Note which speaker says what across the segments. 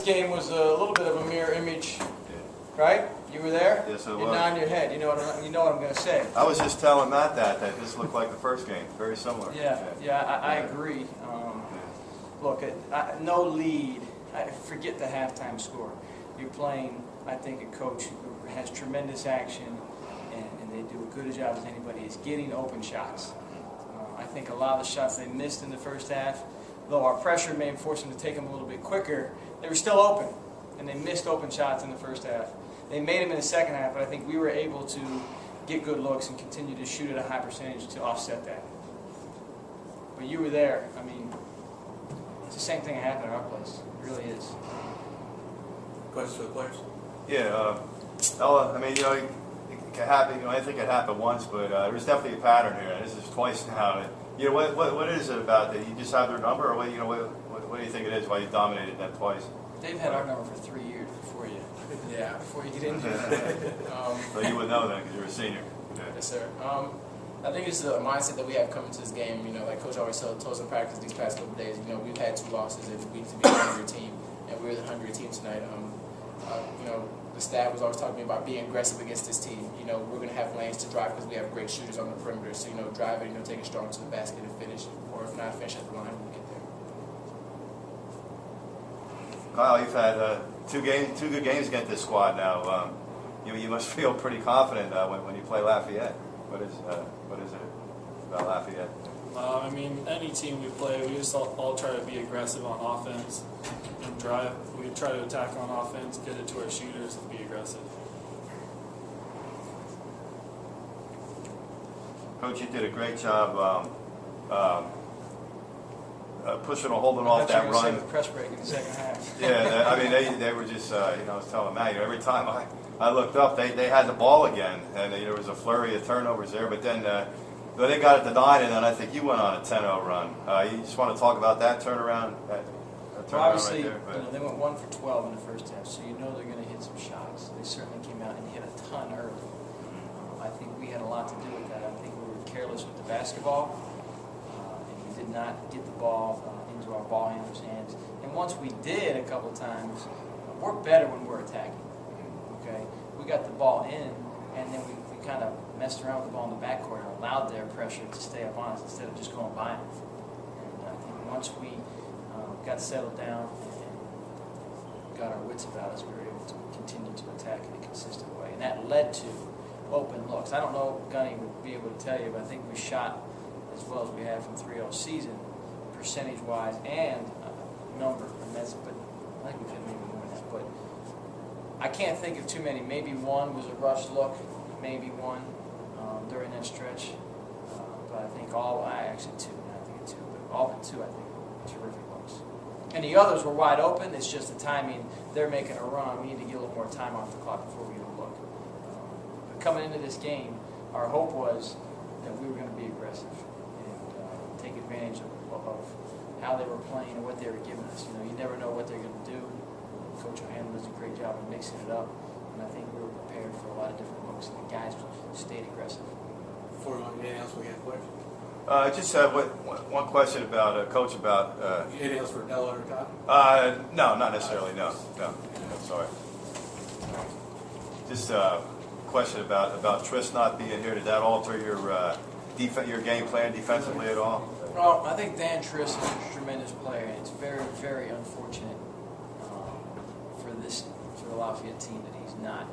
Speaker 1: game was a little bit of a mirror image, right? You were there?
Speaker 2: Yes, I was.
Speaker 1: You're nodding your head. You know what I'm going to say.
Speaker 2: I was just telling Matt that this looked like the first game, very similar.
Speaker 1: I agree. Look, no lead. Forget the halftime score. You're playing, I think, a coach who has tremendous action, and they do a good job as anybody is getting open shots. I think a lot of the shots they missed in the first half, though our pressure may have forced them to take them a little bit quicker, they were still open, and they missed open shots in the first half. They made them in the second half, but I think we were able to get good looks and continue to shoot at a high percentage to offset that. But you were there. I mean, it's the same thing that happened at our place. It really is.
Speaker 3: Questions for the players?
Speaker 2: Yeah, Ella, I mean, it can happen. Anything can happen once, but there's definitely a pattern here. This is twice now. What is it about that? You just have their number, or what do you think it is? Why you dominated them twice?
Speaker 1: They've had our number for 3 years before you.
Speaker 3: Yeah.
Speaker 1: Before you get into it.
Speaker 2: Well, you would know then because you're a senior. Yeah.
Speaker 3: Yes, sir. I think it's the mindset that we have coming to this game. Like Coach always told us in practice these past couple of days. We've had 2 losses and we need to be a hungrier team, and we're the hungrier team tonight. The staff was always talking to me about being aggressive against this team. We're going to have lanes to drive because we have great shooters on the perimeter. So, drive it, take it strong to the basket and finish, or if not, finish at the line when we get there.
Speaker 2: Kyle, you've had two good games against this squad now. You must feel pretty confident when you play Lafayette. What is it about Lafayette?
Speaker 4: Any team we play, we just all try to be aggressive on offense and drive. We try to attack on offense, get it to our shooters, and be aggressive.
Speaker 2: Coach, you did a great job pushing or holding off that run.
Speaker 1: I thought you were going to say the press break in the second half.
Speaker 2: Yeah, they were just, I was telling Matt, every time I looked up, they had the ball again, and there was a flurry of turnovers there, but then they got it to 9, and then I think you went on a 10-0 run. You just want to talk about that turnaround?
Speaker 1: Obviously,
Speaker 2: right there,
Speaker 1: they went 1 for 12 in the first half, so they're going to hit some shots. They certainly came out and hit a ton early. I think we had a lot to do with that. I think we were careless with the basketball, and we did not get the ball into our ball handlers' hands. And once we did a couple times, we're better when we're attacking. Okay, we got the ball in, and then we kind of messed around with the ball in the backcourt and allowed their pressure to stay up on us instead of just going by them. And I think once we got settled down and got our wits about us, we were able to continue to attack in a consistent way. And that led to open looks. I don't know if Gunny would be able to tell you, but I think we shot as well as we have from 3 all season, percentage-wise and number. But I think we've hit maybe more than that. But I can't think of too many. Maybe one was a rush look, maybe one during that stretch. But I think actually 2. I think 2, but all but 2, I think, were terrific looks. And the others were wide open. It's just the timing. They're making a run. We need to get a little more time off the clock before we get a look. But coming into this game, our hope was that we were going to be aggressive and take advantage of how they were playing and what they were giving us. You never know what they're going to do. Coach O'Hanlon does a great job of mixing it up, and I think we were prepared for a lot of different looks, and the guys stayed aggressive.
Speaker 3: Before we go, anything else we have questions?
Speaker 2: Just one question about Coach about.
Speaker 3: Anything else for Ella or Todd?
Speaker 2: No, not necessarily. No, sorry. Just a question about Tris not being here. Did that alter your your game plan defensively at all?
Speaker 1: Well, I think Dan Tris is a tremendous player, and it's very, very unfortunate for the Lafayette team that he's not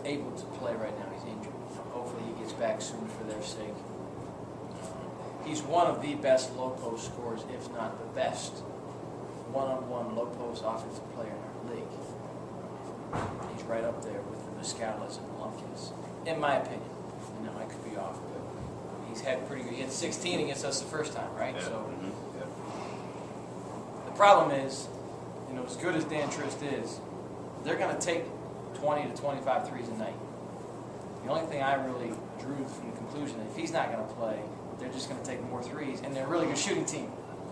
Speaker 1: able to play right now. He's injured. Hopefully he gets back soon for their sake. He's one of the best low post scorers, if not the best one-on-one low post offensive player in our league. He's right up there with the Muscalas and the Lumpkins, in my opinion. I could be off, but he's had pretty good. He had 16 against us the first time, right?
Speaker 2: Yeah.
Speaker 1: So the problem is, as good as Dan Trist is, they're going to take 20 to 25 threes a night. The only thing I really drew from the conclusion, if he's not going to play, they're just going to take more threes, and they're a really good shooting team.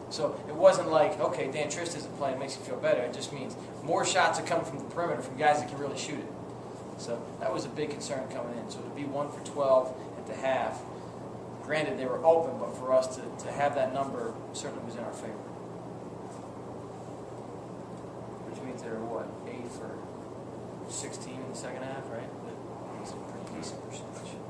Speaker 1: So it wasn't like, okay, Dan Trist isn't playing, it makes you feel better. It just means more shots are coming from the perimeter from guys that can really shoot it. So that was a big concern coming in. So to be 1 for 12 at the half, granted they were open, but for us to have that number certainly was in our favor. they're, what, 8 for 16 in the second half, right? That's a pretty decent percentage.